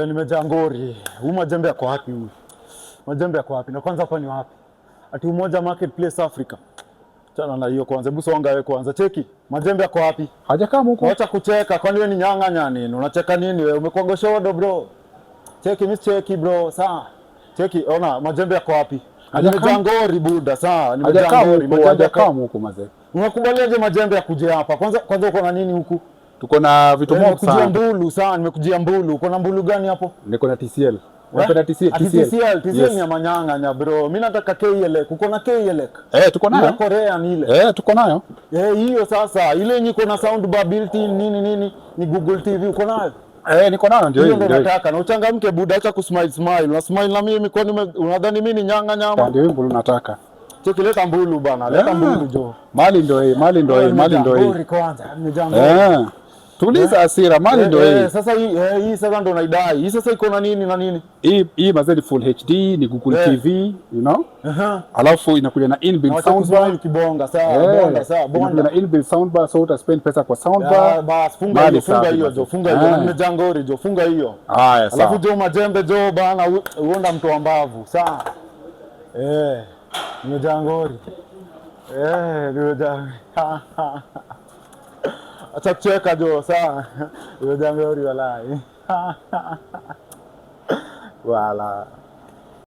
Nimejaa ngori. Huyu majembe yako wapi huyu? Majembe yako wapi? Na kwanza hapa ni wapi? Ati Umoja Marketplace Africa. Chana na hiyo kwanza. Hebu songa wewe kwanza. Cheki. Majembe yako wapi? Hajakaa huko. Acha kucheka. Kwani wewe ni nyang'anya nini? Unacheka nini wewe? Umekuwa shodo bro. Cheki miss cheki bro. Sawa. Cheki ona majembe yako wapi? Nimejaa ngori buda. Sawa. Nimejaa ngori. Hajakaa huko mazee. Unakubaliaje majembe ya kuja hapa? Kwanza uko na nini huku? Tuko na vitu mob sana. Nimekujia mbulu sana, nimekujia mbulu. Uko na mbulu gani hapo? Niko na TCL. Unapenda TCL? TCL ni ya manyang'anya bro. Mimi nataka KLK. Uko na KLK? Tuko nayo. Ya Korea ni ile. Tuko nayo. Hiyo sasa. Ile yenye iko na soundbar built-in nini ni Google TV uko nayo? Niko nayo ndio hiyo. Ndio nataka. Na uchangamke buda, acha kusmile. Na smile na mimi kwani unadhani mimi ni nyang'anya ama? Ndio mbulu nataka. Cheki leta mbulu bana. Leta mbulu jo. Mali ndio hii. Ngori kwanza. Nimejaa. Tuliza hasira, mali ndio hii. Sasa hii sasa ndo naidai. Hii sasa iko na nini na nini? Hii mazedi full HD, ni Google TV, you know? Alafu inakuja na inbuilt soundbar. Kibonga sawa, bonda. Na inbuilt soundbar, so uta spend pesa kwa soundbar. Bas funga hiyo jo, funga hiyo. Nimejaa ngori jo, funga hiyo. Haya sawa. Alafu jo majembe jo bana uonda mtu wa mbavu, sawa? Nimejaa ngori. Nimejaa. Acha kucheka jo, sawa. Nimejaa ngori walai. Wala.